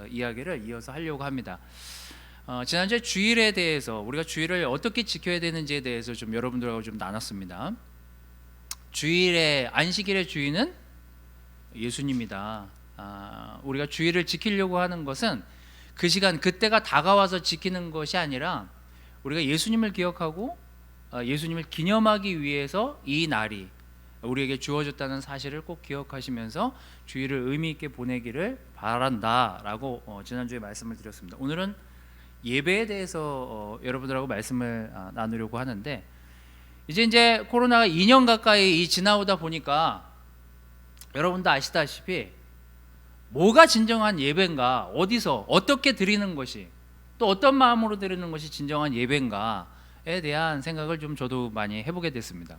이야기를 이어서 하려고 합니다. 지난주에 주일에 대해서 우리가 주일을 어떻게 지켜야 되는지에 대해서 좀 여러분들하고 좀 나눴습니다. 주일의 안식일의 주인은 예수님이다. 우리가 주일을 지키려고 하는 것은 그 시간 그때가 다가와서 지키는 것이 아니라 우리가 예수님을 기억하고 예수님을 기념하기 위해서 이 날이 우리에게 주어졌다는 사실을 꼭 기억하시면서 주일을 의미 있게 보내기를 바란다라고 지난주에 말씀을 드렸습니다. 오늘은 예배에 대해서 여러분들하고 말씀을 나누려고 하는데, 이제 코로나가 2년 가까이 지나오다 보니까 여러분도 아시다시피 뭐가 진정한 예배인가, 어디서 어떻게 드리는 것이, 또 어떤 마음으로 드리는 것이 진정한 예배인가에 대한 생각을 좀 저도 많이 해보게 됐습니다.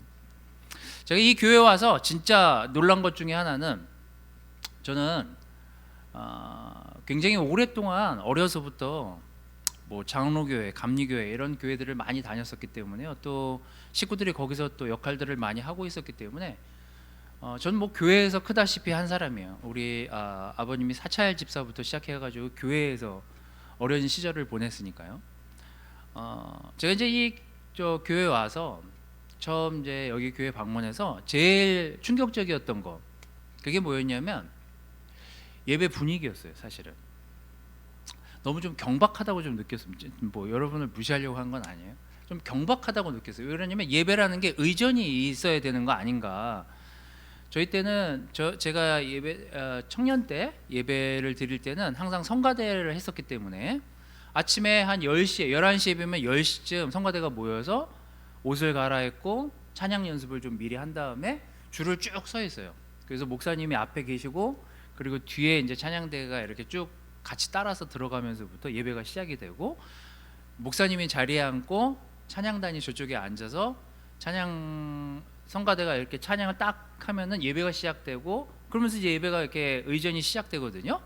제가 이 교회에 와서 진짜 놀란 것 중에 하나는, 저는 굉장히 오랫동안 어려서부터 뭐 장로교회, 감리교회 이런 교회들을 많이 다녔었기 때문에요. 또 식구들이 거기서 또 역할들을 많이 하고 있었기 때문에 저는 뭐 교회에서 크다시피 한 사람이에요. 우리 아버님이 사찰 집사부터 시작해가지고 교회에서 어린 시절을 보냈으니까요. 제가 이제 이 교회 와서 처음 이제 여기 교회 방문해서 제일 충격적이었던 거, 그게 뭐였냐면 예배 분위기였어요. 사실은 너무 좀 경박하다고 좀 느꼈습니다. 뭐 여러분을 무시하려고 한 건 아니에요. 좀 경박하다고 느꼈어요. 왜 그러냐면 예배라는 게 의전이 있어야 되는 거 아닌가. 저희 때는 제가 예배 청년 때 예배를 드릴 때는 항상 성가대를 했었기 때문에 아침에 한 10시에 11시 예배면 10시쯤 성가대가 모여서 옷을 갈아입고 찬양 연습을 좀 미리 한 다음에 줄을 쭉 서 있어요. 그래서 목사님이 앞에 계시고, 그리고 뒤에 이제 찬양대가 이렇게 쭉 같이 따라서 들어가면서부터 예배가 시작이 되고, 목사님이 자리에 앉고 찬양단이 저쪽에 앉아서 성가대가 이렇게 찬양을 딱 하면은 예배가 시작되고, 그러면서 이제 예배가 이렇게 의전이 시작되거든요.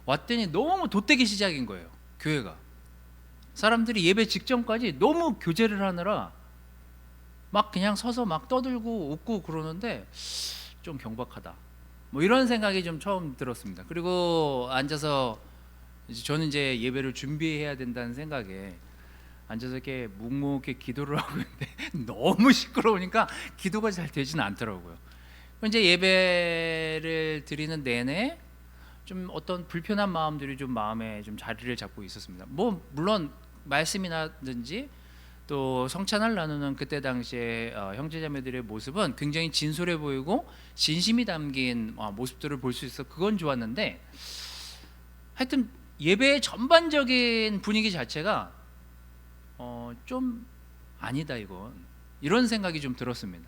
왔더니 너무 돗대기 시작인 거예요. 교회가 사람들이 예배 직전까지 너무 교제를 하느라 막 그냥 서서 막 떠들고 웃고 그러는데 좀 경박하다, 뭐 이런 생각이 좀 처음 들었습니다. 그리고 앉아서 저는 이제 예배를 준비해야 된다는 생각에 앉아서 이렇게 묵묵히 기도를 하고 있는데 너무 시끄러우니까 기도가 잘 되지는 않더라고요. 이제 예배를 드리는 내내 좀 어떤 불편한 마음들이 좀 마음에 좀 자리를 잡고 있었습니다. 뭐 물론 말씀이라든지 또 성찬을 나누는 그때 당시에 형제자매들의 모습은 굉장히 진솔해 보이고 진심이 담긴 모습들을 볼 수 있어 그건 좋았는데, 하여튼 예배의 전반적인 분위기 자체가 좀 아니다 이런 생각이 좀 들었습니다.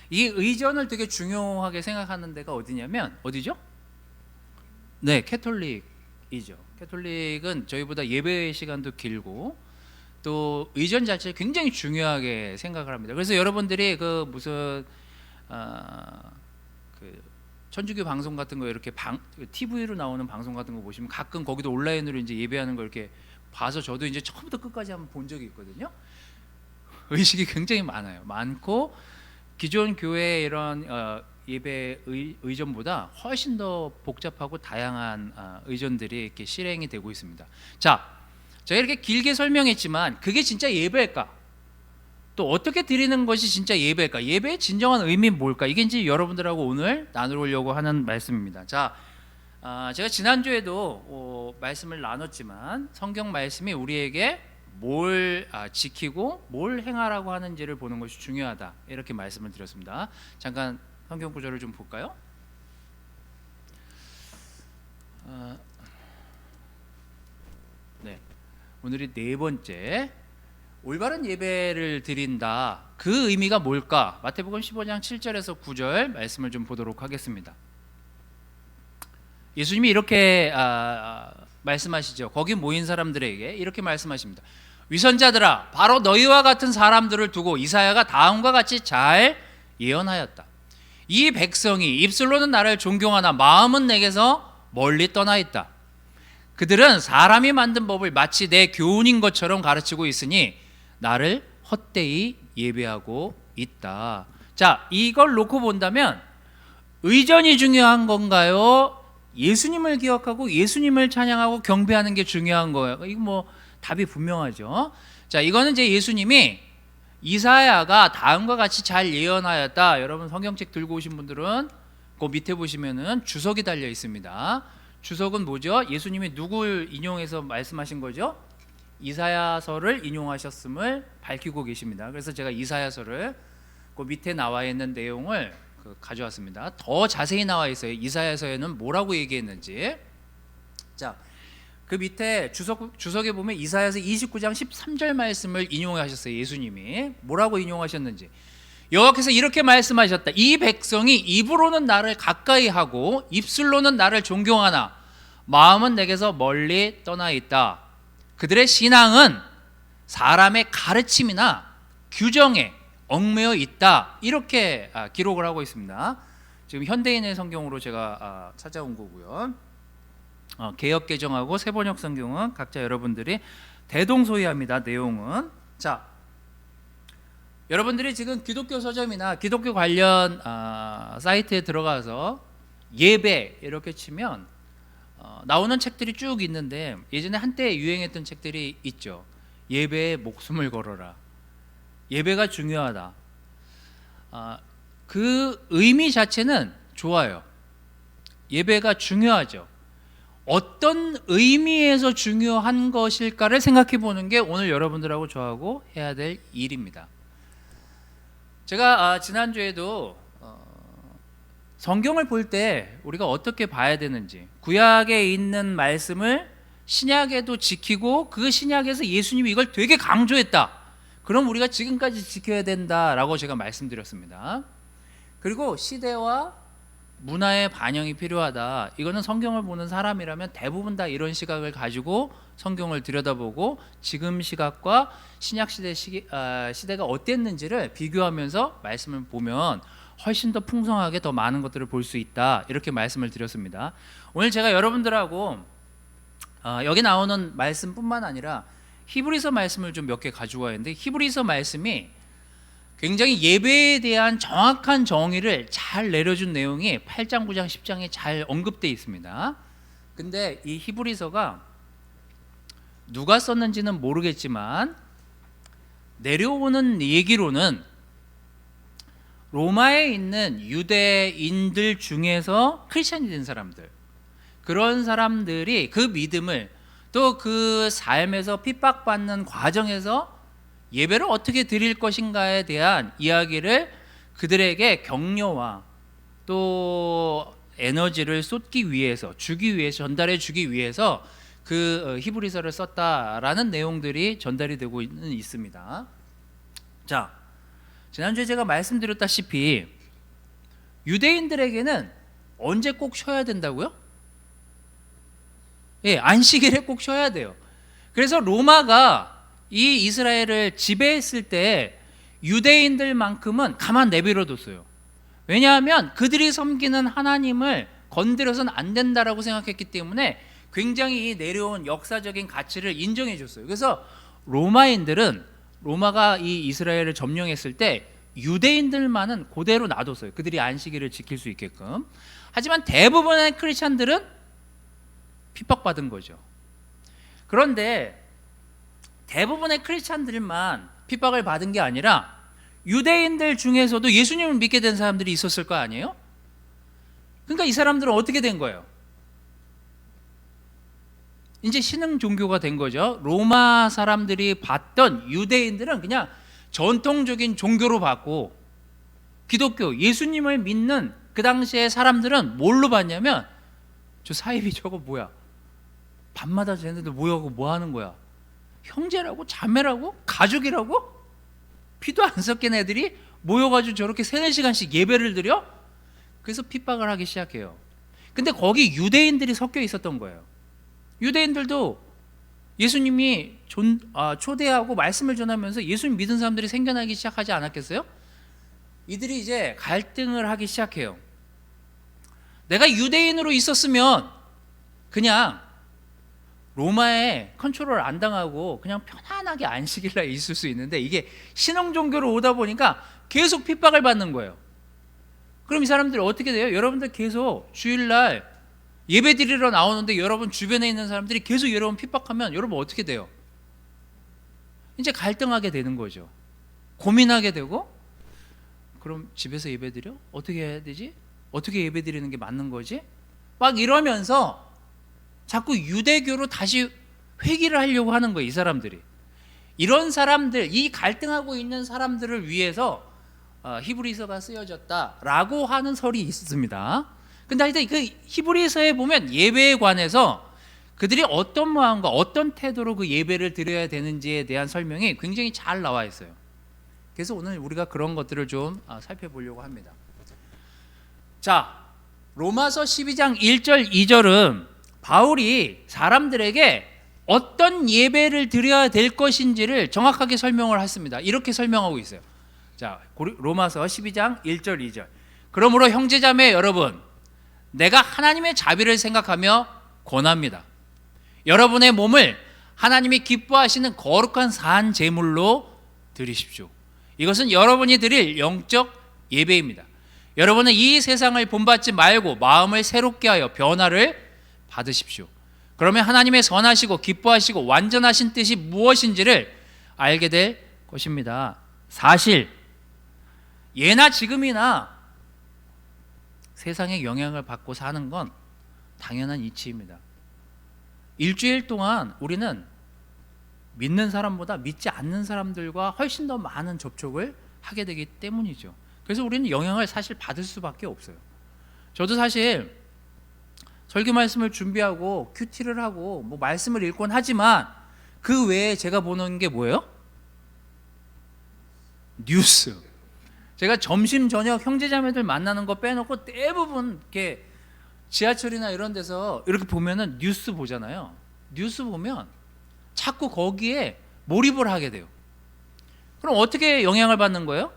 이 의전을 되게 중요하게 생각하는 데가 어디냐면, 어디죠? 네, 캐톨릭이죠. 캐톨릭은 저희보다 예배 시간도 길고 또 의전 자체를 굉장히 중요하게 생각을 합니다. 그래서 여러분들이 그 무슨 그 천주교 방송 같은 거 이렇게 TV로 나오는 방송 같은 거 보시면 가끔 거기도 온라인으로 이제 예배하는 걸 이렇게 봐서 저도 이제 처음부터 끝까지 한번 본 적이 있거든요. 의식이 굉장히 많고 기존 교회의 이런 예배 의전보다 훨씬 더 복잡하고 다양한 의전들이 이렇게 실행이 되고 있습니다. 자, 제가 이렇게 길게 설명했지만 그게 진짜 예배일까? 또 어떻게 드리는 것이 진짜 예배일까? 예배의 진정한 의미는 뭘까? 이게 이제 여러분들하고 오늘 나누려고 하는 말씀입니다. 자, 제가 지난주에도 말씀을 나눴지만 성경 말씀이 우리에게 뭘 지키고 뭘 행하라고 하는지를 보는 것이 중요하다, 이렇게 말씀을 드렸습니다. 잠깐 성경 구절을 좀 볼까요? 네, 오늘이 네 번째, 올바른 예배를 드린다. 그 의미가 뭘까? 마태복음 15장 7절에서 9절 말씀을 좀 보도록 하겠습니다. 예수님이 이렇게 말씀하시죠. 거기 모인 사람들에게 이렇게 말씀하십니다. 위선자들아, 바로 너희와 같은 사람들을 두고 이사야가 다음과 같이 잘 예언하였다. 이 백성이 입술로는 나를 존경하나 마음은 내게서 멀리 떠나 있다. 그들은 사람이 만든 법을 마치 내 교훈인 것처럼 가르치고 있으니 나를 헛되이 예배하고 있다. 자, 이걸 놓고 본다면 의전이 중요한 건가요? 예수님을 기억하고 예수님을 찬양하고 경배하는 게 중요한 거예요. 이거 뭐 답이 분명하죠. 자, 이거는 이제 예수님이 이사야가 다음과 같이 잘 예언하였다. 여러분 성경책 들고 오신 분들은 그 밑에 보시면은 주석이 달려 있습니다. 주석은 뭐죠? 예수님이 누굴 인용해서 말씀하신 거죠? 이사야서를 인용하셨음을 밝히고 계십니다. 그래서 제가 이사야서를 그 밑에 나와 있는 내용을 가져왔습니다. 더 자세히 나와 있어요. 이사야서에는 뭐라고 얘기했는지. 자, 그 밑에 주석에 보면 이사야서 29장 13절 말씀을 인용하셨어요. 예수님이 뭐라고 인용하셨는지. 여호와께서 이렇게 말씀하셨다. 이 백성이 입으로는 나를 가까이 하고 입술로는 나를 존경하나 마음은 내게서 멀리 떠나 있다. 그들의 신앙은 사람의 가르침이나 규정에 얽매여 있다. 이렇게 기록을 하고 있습니다. 지금 현대인의 성경으로 제가 찾아온 거고요. 개역개정하고 새번역 성경은 각자 여러분들이 대동소이합니다. 내용은. 자, 여러분들이 지금 기독교 서점이나 기독교 관련 사이트에 들어가서 예배 이렇게 치면 나오는 책들이 쭉 있는데, 예전에 한때 유행했던 책들이 있죠. 예배에 목숨을 걸어라. 예배가 중요하다. 그 의미 자체는 좋아요. 예배가 중요하죠. 어떤 의미에서 중요한 것일까를 생각해 보는 게 오늘 여러분들하고 저하고 해야 될 일입니다. 제가 지난주에도 성경을 볼 때 우리가 어떻게 봐야 되는지, 구약에 있는 말씀을 신약에도 지키고 그 신약에서 예수님이 이걸 되게 강조했다. 그럼 우리가 지금까지 지켜야 된다라고 제가 말씀드렸습니다. 그리고 시대와 문화의 반영이 필요하다. 이거는 성경을 보는 사람이라면 대부분 다 이런 시각을 가지고 성경을 들여다보고 지금 시각과 신약 시대 시대가 어땠는지를 비교하면서 말씀을 보면 훨씬 더 풍성하게 더 많은 것들을 볼 수 있다. 이렇게 말씀을 드렸습니다. 오늘 제가 여러분들하고 여기 나오는 말씀뿐만 아니라 히브리서 말씀을 좀 몇 개 가지고 왔는데, 히브리서 말씀이 굉장히 예배에 대한 정확한 정의를 잘 내려준 내용이 8장, 9장, 10장에 잘 언급되어 있습니다. 근데 이 히브리서가 누가 썼는지는 모르겠지만 내려오는 얘기로는 로마에 있는 유대인들 중에서 크리스천이 된 사람들, 그런 사람들이 그 믿음을 또 그 삶에서 핍박받는 과정에서 예배를 어떻게 드릴 것인가에 대한 이야기를 그들에게 격려와 또 에너지를 쏟기 위해서, 주기 위해서, 전달해 주기 위해서 그 히브리서를 썼다라는 내용들이 전달이 되고 있습니다. 자, 지난주에 제가 말씀드렸다시피 유대인들에게는 언제 꼭 쉬어야 된다고요? 예, 안식일에 꼭 쉬어야 돼요. 그래서 로마가 이 이스라엘을 지배했을 때 유대인들만큼은 가만 내버려뒀어요. 왜냐하면 그들이 섬기는 하나님을 건드려서는 안 된다라고 생각했기 때문에 굉장히 내려온 역사적인 가치를 인정해 줬어요. 그래서 로마인들은, 로마가 이 이스라엘을 점령했을 때 유대인들만은 그대로 놔뒀어요. 그들이 안식일을 지킬 수 있게끔. 하지만 대부분의 크리스찬들은 핍박받은 거죠. 그런데 대부분의 크리스찬들만 핍박을 받은 게 아니라 유대인들 중에서도 예수님을 믿게 된 사람들이 있었을 거 아니에요? 그러니까 이 사람들은 어떻게 된 거예요? 이제 신흥 종교가 된 거죠. 로마 사람들이 봤던 유대인들은 그냥 전통적인 종교로 봤고, 기독교, 예수님을 믿는 그 당시에 사람들은 뭘로 봤냐면, 저 사이비 저거 뭐야? 밤마다 쟤네들 모여고 뭐 하는 거야? 형제라고? 자매라고? 가족이라고? 피도 안 섞인 애들이 모여가지고 저렇게 3-4시간씩 예배를 드려? 그래서 핍박을 하기 시작해요. 근데 거기 유대인들이 섞여 있었던 거예요. 유대인들도 예수님이 초대하고 말씀을 전하면서 예수님 믿은 사람들이 생겨나기 시작하지 않았겠어요? 이들이 이제 갈등을 하기 시작해요. 내가 유대인으로 있었으면 그냥 로마에 컨트롤 안 당하고 그냥 편안하게 안식일날 있을 수 있는데, 이게 신흥 종교로 오다 보니까 계속 핍박을 받는 거예요. 그럼 이 사람들이 어떻게 돼요? 여러분들 계속 주일날 예배 드리러 나오는데 여러분 주변에 있는 사람들이 계속 여러분 핍박하면 여러분 어떻게 돼요? 이제 갈등하게 되는 거죠. 고민하게 되고, 그럼 집에서 예배 드려? 어떻게 해야 되지? 어떻게 예배 드리는 게 맞는 거지? 막 이러면서 자꾸 유대교로 다시 회귀를 하려고 하는 거예요, 이 사람들이. 이런 사람들, 이 갈등하고 있는 사람들을 위해서 히브리서가 쓰여졌다라고 하는 설이 있습니다. 근데 하여튼 그 히브리서에 보면 예배에 관해서 그들이 어떤 마음과 어떤 태도로 그 예배를 드려야 되는지에 대한 설명이 굉장히 잘 나와 있어요. 그래서 오늘 우리가 그런 것들을 좀 살펴보려고 합니다. 자, 로마서 12장 1절 2절은 바울이 사람들에게 어떤 예배를 드려야 될 것인지를 정확하게 설명을 했습니다. 이렇게 설명하고 있어요. 자, 로마서 12장 1절 2절. 그러므로 형제자매 여러분, 내가 하나님의 자비를 생각하며 권합니다. 여러분의 몸을 하나님이 기뻐하시는 거룩한 산 제물로 드리십시오. 이것은 여러분이 드릴 영적 예배입니다. 여러분은 이 세상을 본받지 말고 마음을 새롭게 하여 변화를 받으십시오. 그러면 하나님의 선하시고 기뻐하시고 완전하신 뜻이 무엇인지를 알게 될 것입니다. 사실 예나 지금이나 세상의 영향을 받고 사는 건 당연한 이치입니다. 일주일 동안 우리는 믿는 사람보다 믿지 않는 사람들과 훨씬 더 많은 접촉을 하게 되기 때문이죠. 그래서 우리는 영향을 사실 받을 수밖에 없어요. 저도 사실 설교 말씀을 준비하고 큐티를 하고 뭐 말씀을 읽곤 하지만 그 외에 제가 보는 게 뭐예요? 뉴스. 제가 점심 저녁 형제자매들 만나는 거 빼놓고 대부분 이렇게 지하철이나 이런 데서 이렇게 보면은 뉴스 보잖아요. 뉴스 보면 자꾸 거기에 몰입을 하게 돼요. 그럼 어떻게 영향을 받는 거예요?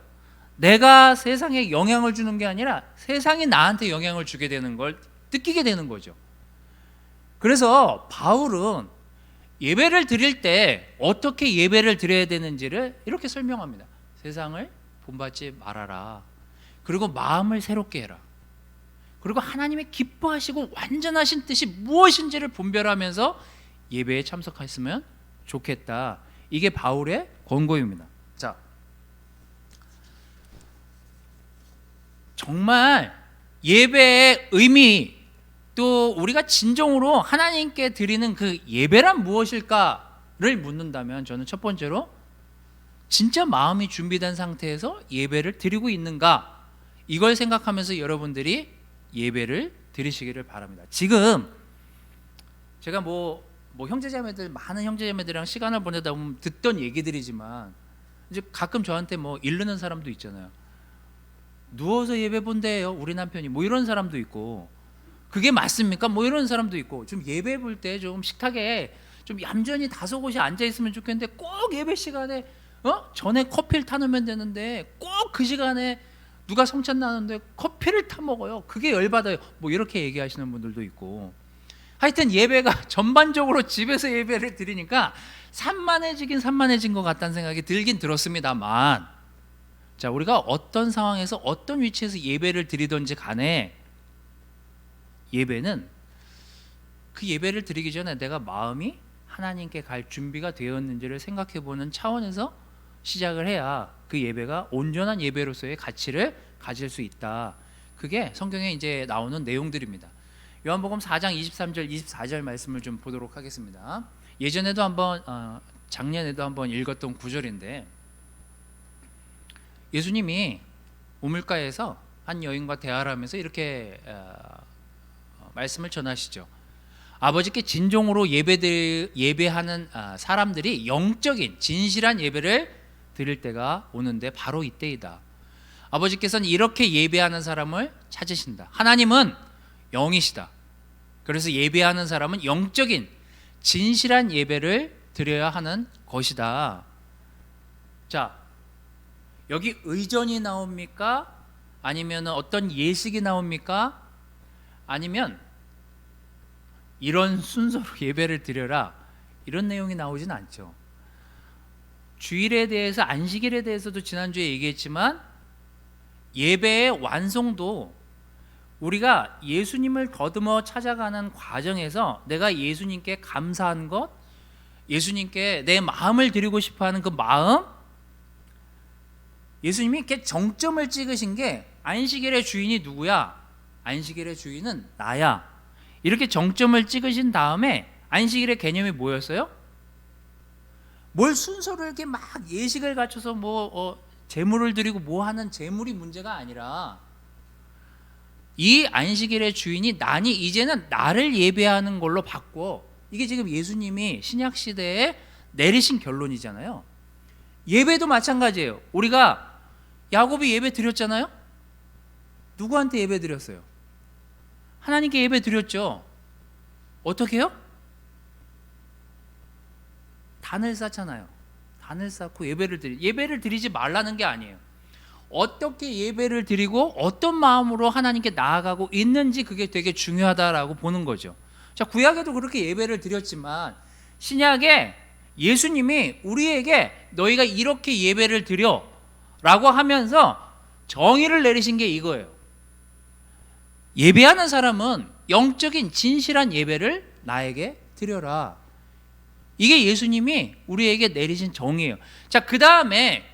내가 세상에 영향을 주는 게 아니라 세상이 나한테 영향을 주게 되는 걸 느끼게 되는 거죠. 그래서 바울은 예배를 드릴 때 어떻게 예배를 드려야 되는지를 이렇게 설명합니다. 세상을 본받지 말아라. 그리고 마음을 새롭게 해라. 그리고 하나님의 기뻐하시고 완전하신 뜻이 무엇인지를 분별하면서 예배에 참석했으면 좋겠다. 이게 바울의 권고입니다. 자, 정말 예배의 의미, 또 우리가 진정으로 하나님께 드리는 그 예배란 무엇일까를 묻는다면 저는 첫 번째로 진짜 마음이 준비된 상태에서 예배를 드리고 있는가, 이걸 생각하면서 여러분들이 예배를 드리시기를 바랍니다. 지금 제가 뭐 형제자매들, 많은 형제자매들이랑 시간을 보내다 보면 듣던 얘기들이지만 이제 가끔 저한테 뭐 이르는 사람도 있잖아요. 누워서 예배 본대요 우리 남편이, 뭐 이런 사람도 있고, 그게 맞습니까? 뭐 이런 사람도 있고, 좀 예배 볼 때 좀 식탁에 좀 얌전히 다소곳이 앉아 있으면 좋겠는데 꼭 예배 시간에 전에 커피를 타놓으면 되는데 꼭 그 시간에 누가 성찬 나는데 커피를 타 먹어요. 그게 열받아요. 뭐 이렇게 얘기하시는 분들도 있고, 하여튼 예배가 전반적으로 집에서 예배를 드리니까 산만해진 것 같다는 생각이 들긴 들었습니다만, 자, 우리가 어떤 상황에서 어떤 위치에서 예배를 드리든지 간에 예배는 그 예배를 드리기 전에 내가 마음이 하나님께 갈 준비가 되었는지를 생각해 보는 차원에서 시작을 해야 그 예배가 온전한 예배로서의 가치를 가질 수 있다. 그게 성경에 이제 나오는 내용들입니다. 요한복음 4장 23절 24절 말씀을 좀 보도록 하겠습니다. 예전에도 한번 작년에도 한번 읽었던 구절인데, 예수님이 우물가에서 한 여인과 대화를 하면서 이렇게 말씀을 전하시죠. 아버지께 진정으로 예배하는 사람들이 영적인 진실한 예배를 드릴 때가 오는데 바로 이때이다. 아버지께서는 이렇게 예배하는 사람을 찾으신다. 하나님은 영이시다. 그래서 예배하는 사람은 영적인 진실한 예배를 드려야 하는 것이다. 자, 여기 의전이 나옵니까? 아니면 어떤 예식이 나옵니까? 아니면 이런 순서로 예배를 드려라, 이런 내용이 나오진 않죠. 주일에 대해서, 안식일에 대해서도 지난주에 얘기했지만 예배의 완성도 우리가 예수님을 더듬어 찾아가는 과정에서 내가 예수님께 감사한 것, 예수님께 내 마음을 드리고 싶어하는 그 마음, 예수님이 이렇게 정점을 찍으신 게 안식일의 주인이 누구야? 안식일의 주인은 나야. 이렇게 정점을 찍으신 다음에 안식일의 개념이 뭐였어요? 뭘 순서를 이렇게 막 예식을 갖춰서 제물을 드리고 뭐 하는 제물이 문제가 아니라 이 안식일의 주인이 나니 이제는 나를 예배하는 걸로 바꿔. 이게 지금 예수님이 신약 시대에 내리신 결론이잖아요. 예배도 마찬가지예요. 우리가 야곱이 예배 드렸잖아요. 누구한테 예배 드렸어요? 하나님께 예배 드렸죠. 어떻게 해요? 단을 쌓잖아요. 단을 쌓고 예배를 드리지 말라는 게 아니에요. 어떻게 예배를 드리고 어떤 마음으로 하나님께 나아가고 있는지 그게 되게 중요하다라고 보는 거죠. 자, 구약에도 그렇게 예배를 드렸지만 신약에 예수님이 우리에게 너희가 이렇게 예배를 드려 라고 하면서 정의를 내리신 게 이거예요. 예배하는 사람은 영적인 진실한 예배를 나에게 드려라. 이게 예수님이 우리에게 내리신 정의예요. 자, 그 다음에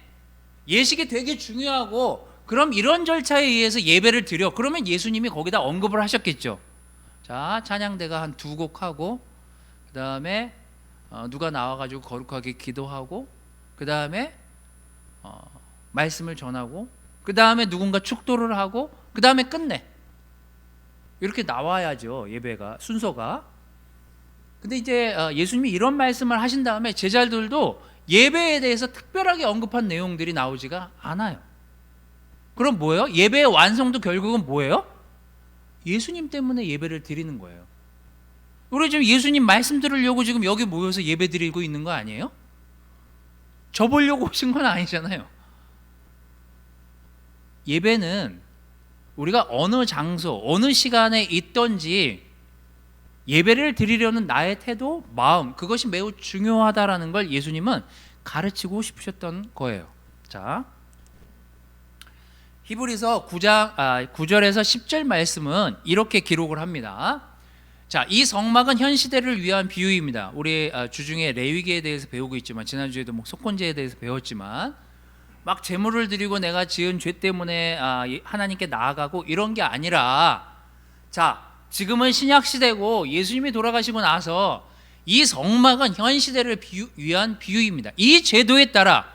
예식이 되게 중요하고 그럼 이런 절차에 의해서 예배를 드려. 그러면 예수님이 거기다 언급을 하셨겠죠. 자, 찬양대가 한 2곡 하고 그 다음에 누가 나와가지고 거룩하게 기도하고 그 다음에 말씀을 전하고 그 다음에 누군가 축도를 하고 그 다음에 끝내. 이렇게 나와야죠. 예배가 순서가. 근데 이제 예수님이 이런 말씀을 하신 다음에 제자들도 예배에 대해서 특별하게 언급한 내용들이 나오지가 않아요. 그럼 뭐예요? 예배의 완성도 결국은 뭐예요? 예수님 때문에 예배를 드리는 거예요. 우리 지금 예수님 말씀 들으려고 지금 여기 모여서 예배 드리고 있는 거 아니에요? 저 보려고 오신 건 아니잖아요. 예배는 우리가 어느 장소, 어느 시간에 있던지 예배를 드리려는 나의 태도, 마음, 그것이 매우 중요하다라는 걸 예수님은 가르치고 싶으셨던 거예요. 자, 히브리서 9절에서 10절 말씀은 이렇게 기록을 합니다. 자, 이 성막은 현 시대를 위한 비유입니다. 우리 주중에 레위기에 대해서 배우고 있지만 지난주에도 속건제에 대해서 배웠지만 막 제물을 드리고 내가 지은 죄 때문에 하나님께 나아가고 이런 게 아니라, 자, 지금은 신약 시대고 예수님이 돌아가시고 나서 이 성막은 현 시대를 위한 비유입니다. 이 제도에 따라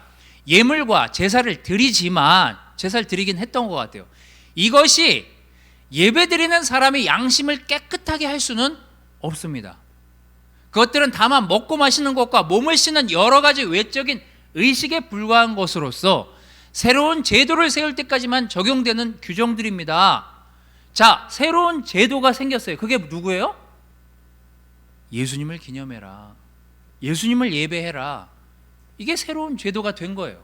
예물과 제사를 드리지만 제사를 드리긴 했던 것 같아요. 이것이 예배드리는 사람의 양심을 깨끗하게 할 수는 없습니다. 그것들은 다만 먹고 마시는 것과 몸을 씻는 여러 가지 외적인 의식에 불과한 것으로서 새로운 제도를 세울 때까지만 적용되는 규정들입니다. 자, 새로운 제도가 생겼어요. 그게 누구예요? 예수님을 기념해라. 예수님을 예배해라. 이게 새로운 제도가 된 거예요.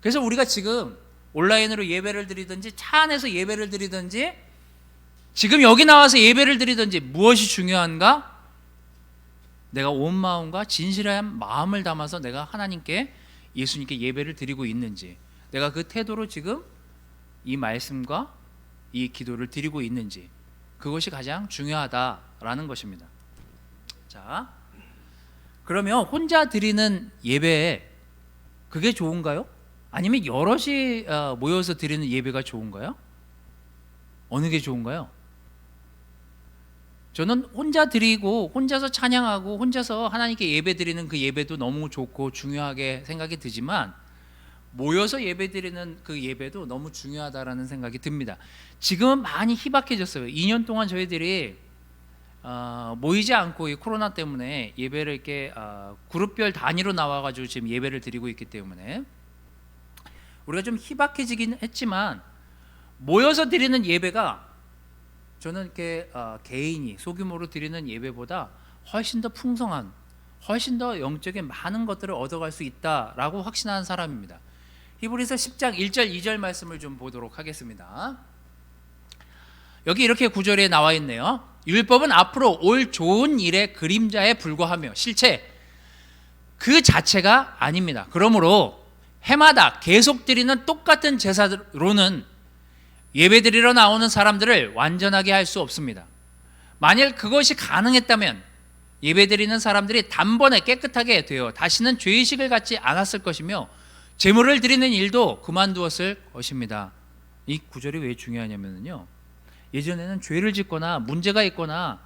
그래서 우리가 지금 온라인으로 예배를 드리든지 차 안에서 예배를 드리든지 지금 여기 나와서 예배를 드리든지 무엇이 중요한가? 내가 온 마음과 진실한 마음을 담아서 내가 하나님께 예수님께 예배를 드리고 있는지, 내가 그 태도로 지금 이 말씀과 이 기도를 드리고 있는지, 그것이 가장 중요하다라는 것입니다. 자, 그러면 혼자 드리는 예배 그게 좋은가요? 아니면 여럿이 모여서 드리는 예배가 좋은가요? 어느 게 좋은가요? 저는 혼자 드리고 혼자서 찬양하고 혼자서 하나님께 예배 드리는 그 예배도 너무 좋고 중요하게 생각이 드지만 모여서 예배 드리는 그 예배도 너무 중요하다라는 생각이 듭니다. 지금은 많이 희박해졌어요. 2년 동안 저희들이 모이지 않고 이 코로나 때문에 예배를 이렇게 그룹별 단위로 나와가지고 지금 예배를 드리고 있기 때문에 우리가 좀 희박해지긴 했지만 모여서 드리는 예배가 저는 이렇게 개인이 소규모로 드리는 예배보다 훨씬 더 풍성한, 훨씬 더 영적인 많은 것들을 얻어갈 수 있다라고 확신하는 사람입니다. 히브리서 10장 1절 2절 말씀을 좀 보도록 하겠습니다. 여기 이렇게 구절에 나와 있네요. 율법은 앞으로 올 좋은 일의 그림자에 불과하며 실체 그 자체가 아닙니다. 그러므로 해마다 계속 드리는 똑같은 제사로는 예배드리러 나오는 사람들을 완전하게 할 수 없습니다. 만일 그것이 가능했다면 예배드리는 사람들이 단번에 깨끗하게 되어 다시는 죄의식을 갖지 않았을 것이며 제물을 드리는 일도 그만두었을 것입니다. 이 구절이 왜 중요하냐면요, 예전에는 죄를 짓거나 문제가 있거나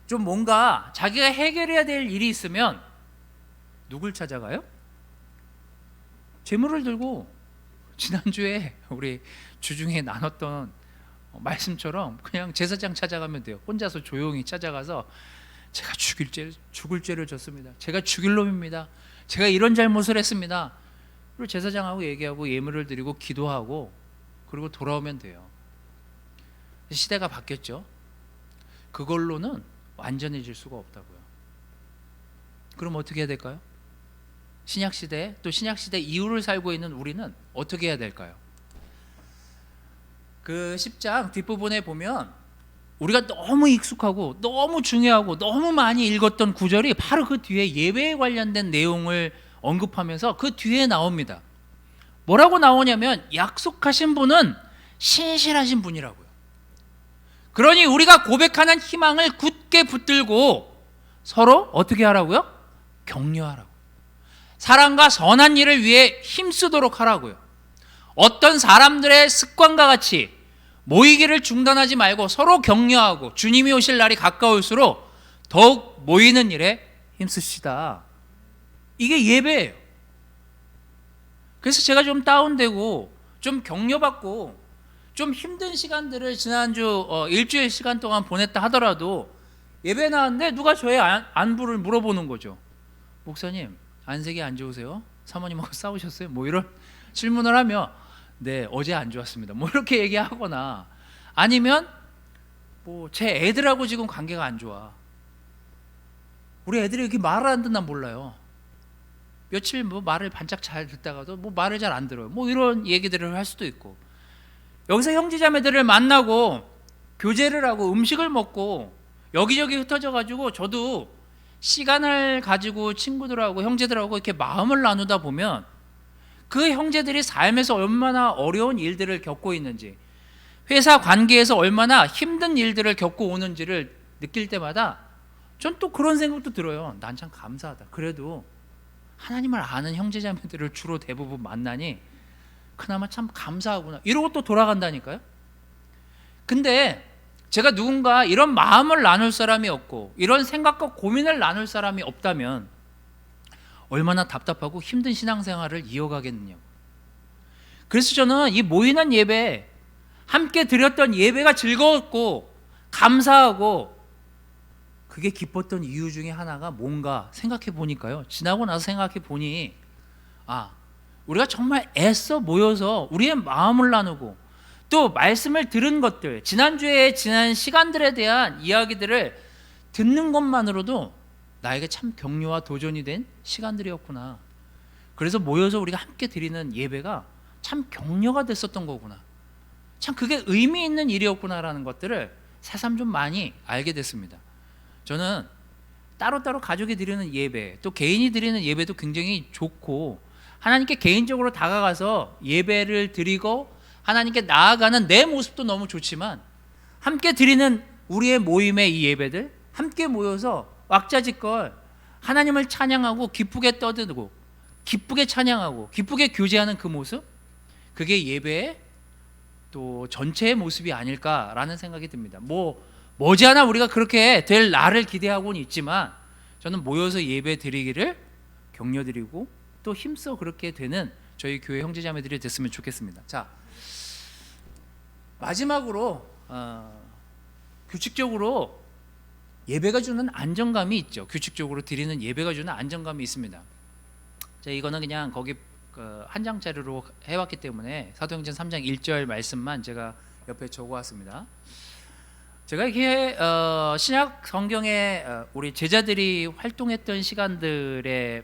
좀 뭔가 자기가 해결해야 될 일이 있으면 누굴 찾아가요? 제물을 들고, 지난주에 우리 주중에 나눴던 말씀처럼 그냥 제사장 찾아가면 돼요. 혼자서 조용히 찾아가서 제가 죽을 죄를 졌습니다. 제가 죽일 놈입니다. 제가 이런 잘못을 했습니다. 그리고 제사장하고 얘기하고 예물을 드리고 기도하고 그리고 돌아오면 돼요. 시대가 바뀌었죠. 그걸로는 완전해질 수가 없다고요. 그럼 어떻게 해야 될까요? 신약시대, 또 신약시대 이후를 살고 있는 우리는 어떻게 해야 될까요? 그 10장 뒷부분에 보면 우리가 너무 익숙하고 너무 중요하고 너무 많이 읽었던 구절이 바로 그 뒤에 예배에 관련된 내용을 언급하면서 그 뒤에 나옵니다. 뭐라고 나오냐면 약속하신 분은 신실하신 분이라고요. 그러니 우리가 고백하는 희망을 굳게 붙들고 서로 어떻게 하라고요? 격려하라고. 사랑과 선한 일을 위해 힘쓰도록 하라고요. 어떤 사람들의 습관과 같이 모이기를 중단하지 말고 서로 격려하고 주님이 오실 날이 가까울수록 더욱 모이는 일에 힘쓰시다. 이게 예배예요. 그래서 제가 좀 다운되고 좀 격려받고 좀 힘든 시간들을 지난주 일주일 시간 동안 보냈다 하더라도 예배 나왔는데 누가 저의 안부를 물어보는 거죠. 목사님, 안색이 안 좋으세요? 사모님하고 싸우셨어요? 뭐 이런 질문을 하면 네, 어제 안 좋았습니다. 뭐 이렇게 얘기하거나 아니면 뭐 제 애들하고 지금 관계가 안 좋아. 우리 애들이 이렇게 말을 안 듣나 몰라요. 며칠 뭐 말을 반짝 잘 듣다가도 뭐 말을 잘 안 들어요. 뭐 이런 얘기들을 할 수도 있고. 여기서 형제자매들을 만나고 교제를 하고 음식을 먹고 여기저기 흩어져 가지고 저도 시간을 가지고 친구들하고 형제들하고 이렇게 마음을 나누다 보면 그 형제들이 삶에서 얼마나 어려운 일들을 겪고 있는지, 회사 관계에서 얼마나 힘든 일들을 겪고 오는지를 느낄 때마다 전 또 그런 생각도 들어요. 난 참 감사하다. 그래도 하나님을 아는 형제자매들을 주로 대부분 만나니 그나마 참 감사하구나. 이러고 또 돌아간다니까요. 근데 제가 누군가 이런 마음을 나눌 사람이 없고 이런 생각과 고민을 나눌 사람이 없다면 얼마나 답답하고 힘든 신앙생활을 이어가겠느냐고. 그래서 저는 이 모이는 예배, 함께 드렸던 예배가 즐거웠고 감사하고 그게 기뻤던 이유 중에 하나가 뭔가 생각해 보니까요, 지나고 나서 생각해 보니 우리가 정말 애써 모여서 우리의 마음을 나누고 또 말씀을 들은 것들, 지난주에 지난 시간들에 대한 이야기들을 듣는 것만으로도 나에게 참 격려와 도전이 된 시간들이었구나. 그래서 모여서 우리가 함께 드리는 예배가 참 격려가 됐었던 거구나. 참 그게 의미 있는 일이었구나라는 것들을 새삼 좀 많이 알게 됐습니다. 저는 따로따로 가족이 드리는 예배, 또 개인이 드리는 예배도 굉장히 좋고 하나님께 개인적으로 다가가서 예배를 드리고 하나님께 나아가는 내 모습도 너무 좋지만 함께 드리는 우리의 모임의 이 예배들, 함께 모여서 왁자지껄 하나님을 찬양하고 기쁘게 떠들고 기쁘게 찬양하고 기쁘게 교제하는 그 모습, 그게 예배의 또 전체의 모습이 아닐까라는 생각이 듭니다. 머지않아 우리가 그렇게 될 날을 기대하고는 있지만 저는 모여서 예배 드리기를 격려드리고 또 힘써 그렇게 되는 저희 교회 형제자매들이 됐으면 좋겠습니다. 자, 마지막으로 규칙적으로 예배가 주는 안정감이 있죠. 규칙적으로 드리는 예배가 주는 안정감이 있습니다. 자, 이거는 그냥 거기 한 장짜리로 해왔기 때문에 사도행전 3장 1절 말씀만 제가 옆에 적어왔습니다. 제가 이렇게 신약 성경에 우리 제자들이 활동했던 시간들의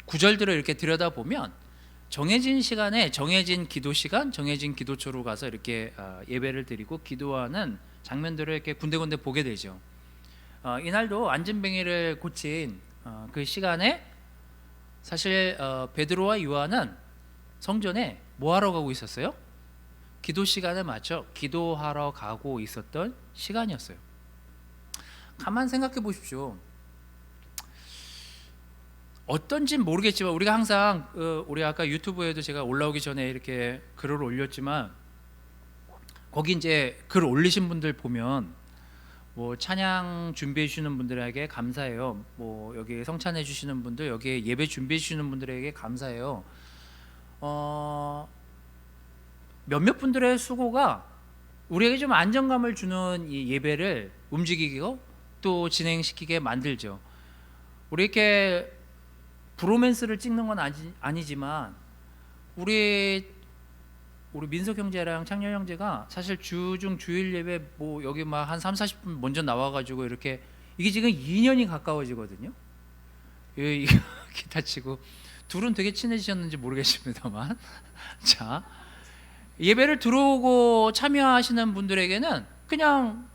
구절들을 이렇게 들여다보면 정해진 시간에 정해진 기도 시간, 정해진 기도처로 가서 이렇게 예배를 드리고 기도하는 장면들을 이렇게 군데군데 보게 되죠. 이날도 안진뱅이를 고친 그 시간에 사실 베드로와 요한은 성전에 뭐 하러 가고 있었어요? 기도 시간에 맞춰 기도하러 가고 있었던 시간이었어요. 가만 생각해 보십시오. 어떤지 모르겠지만 우리가 항상 우리 아까 유튜브에도 제가 올라오기 전에 이렇게 글을 올렸지만 거기 이제 글 올리신 분들 보면 뭐 찬양 준비해 주시는 분들에게 감사해요. 뭐 여기 성찬해 주시는 분들, 여기 예배 준비해 주시는 분들에게 감사해요. 몇몇 분들의 수고가 우리에게 좀 안정감을 주는 이 예배를 움직이고 또 진행시키게 만들죠. 우리 이렇게 브로맨스를 찍는 건 아니지만 우리 민석 형제랑 창렬 형제가 사실 주중 주일 예배 뭐 여기 막 한 3-40분 먼저 나와가지고 이렇게 이게 지금 2년이 가까워지거든요. 기타 치고 둘은 되게 친해지셨는지 모르겠습니다만 자, 예배를 들어오고 참여하시는 분들에게는 그냥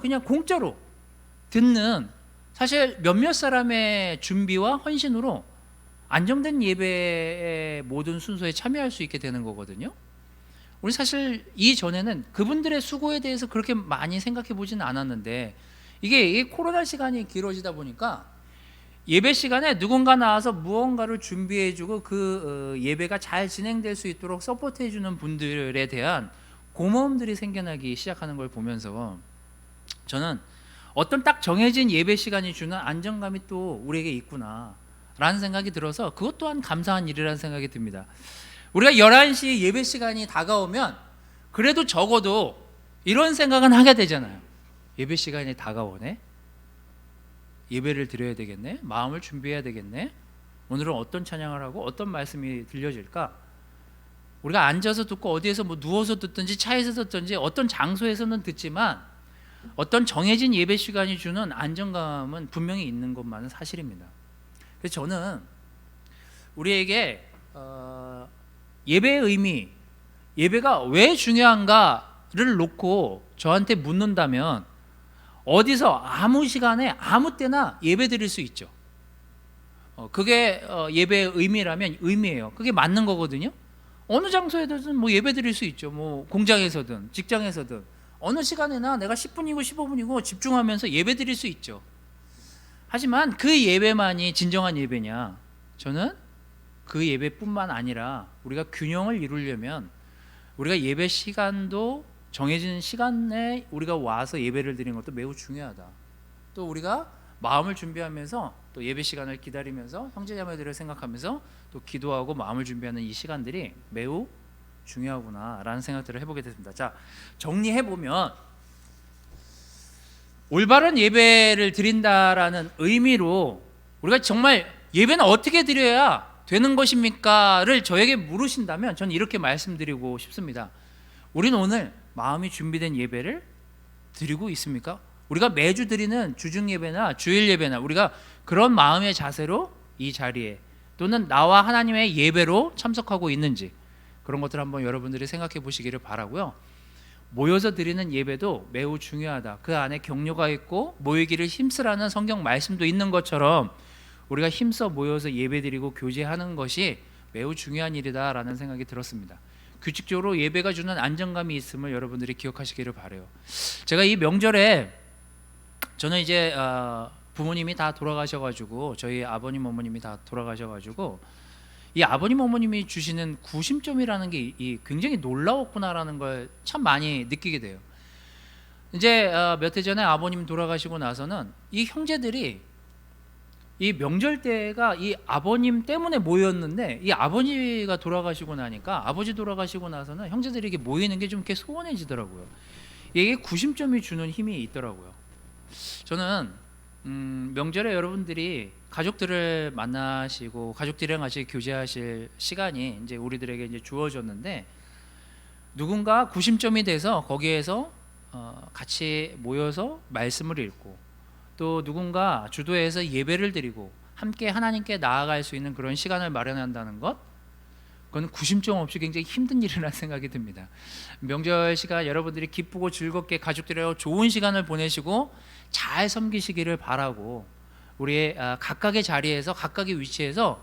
그냥 공짜로 듣는, 사실 몇몇 사람의 준비와 헌신으로 안정된 예배의 모든 순서에 참여할 수 있게 되는 거거든요. 우리 사실 이전에는 그분들의 수고에 대해서 그렇게 많이 생각해 보지는 않았는데 이게 코로나 시간이 길어지다 보니까 예배 시간에 누군가 나와서 무언가를 준비해주고 그 예배가 잘 진행될 수 있도록 서포트해주는 분들에 대한 고마움들이 생겨나기 시작하는 걸 보면서 저는 어떤 딱 정해진 예배 시간이 주는 안정감이 또 우리에게 있구나 라는 생각이 들어서 그것 또한 감사한 일이라는 생각이 듭니다. 우리가 11시 예배 시간이 다가오면 그래도 적어도 이런 생각은 하게 되잖아요. 예배 시간이 다가오네, 예배를 드려야 되겠네, 마음을 준비해야 되겠네, 오늘은 어떤 찬양을 하고 어떤 말씀이 들려질까. 우리가 앉아서 듣고 어디에서 뭐 누워서 듣든지 차에서 듣든지 어떤 장소에서는 듣지만 어떤 정해진 예배 시간이 주는 안정감은 분명히 있는 것만은 사실입니다. 그래서 저는 우리에게 예배의 의미, 예배가 왜 중요한가를 놓고 저한테 묻는다면 어디서 아무 시간에 아무 때나 예배 드릴 수 있죠. 그게 예배의 의미라면 의미예요. 그게 맞는 거거든요. 어느 장소에든 뭐 예배 드릴 수 있죠. 뭐 공장에서든 직장에서든 어느 시간에나 내가 10분이고 15분이고 집중하면서 예배 드릴 수 있죠. 하지만 그 예배만이 진정한 예배냐? 저는 그 예배뿐만 아니라 우리가 균형을 이루려면 우리가 예배 시간도 정해진 시간에 우리가 와서 예배를 드리는 것도 매우 중요하다. 또 우리가 마음을 준비하면서 또 예배 시간을 기다리면서 형제자매들을 생각하면서 또 기도하고 마음을 준비하는 이 시간들이 매우 중요하구나 라는 생각들을 해보게 됐습니다. 자, 정리해보면 올바른 예배를 드린다라는 의미로 우리가 정말 예배는 어떻게 드려야 되는 것입니까?를 저에게 물으신다면 저는 이렇게 말씀드리고 싶습니다. 우리는 오늘 마음이 준비된 예배를 드리고 있습니까? 우리가 매주 드리는 주중 예배나 주일 예배나 우리가 그런 마음의 자세로 이 자리에 또는 나와 하나님의 예배로 참석하고 있는지 그런 것들 한번 여러분들이 생각해 보시기를 바라고요. 모여서 드리는 예배도 매우 중요하다. 그 안에 격려가 있고 모이기를 힘쓰라는 성경 말씀도 있는 것처럼 우리가 힘써 모여서 예배드리고 교제하는 것이 매우 중요한 일이다라는 생각이 들었습니다. 규칙적으로 예배가 주는 안정감이 있음을 여러분들이 기억하시기를 바라요. 제가 이 명절에 저는 이제 부모님이 다 돌아가셔가지고 저희 아버님 어머님이 다 돌아가셔가지고 이 아버님 어머님이 주시는 구심점이라는 게 굉장히 놀라웠구나라는 걸 참 많이 느끼게 돼요. 이제 몇 해 전에 아버님 돌아가시고 나서는 이 형제들이 이 명절 때가 이 아버님 때문에 모였는데 이 아버지가 돌아가시고 나니까 아버지 돌아가시고 나서는 형제들이 이렇게 모이는 게 좀 이렇게 소원해지더라고요. 이게 구심점이 주는 힘이 있더라고요. 저는 명절에 여러분들이 가족들을 만나시고 가족들이랑 같이 교제하실 시간이 이제 우리들에게 이제 주어졌는데 누군가 구심점이 돼서 거기에서 같이 모여서 말씀을 읽고 또 누군가 주도해서 예배를 드리고 함께 하나님께 나아갈 수 있는 그런 시간을 마련한다는 것, 그건 구심점 없이 굉장히 힘든 일이라는 생각이 듭니다. 명절 시간 여러분들이 기쁘고 즐겁게 가족들하고 좋은 시간을 보내시고 잘 섬기시기를 바라고 우리의 각각의 자리에서 각각의 위치에서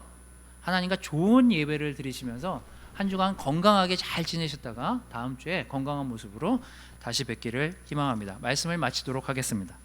하나님과 좋은 예배를 드리시면서 한 주간 건강하게 잘 지내셨다가 다음 주에 건강한 모습으로 다시 뵙기를 희망합니다. 말씀을 마치도록 하겠습니다.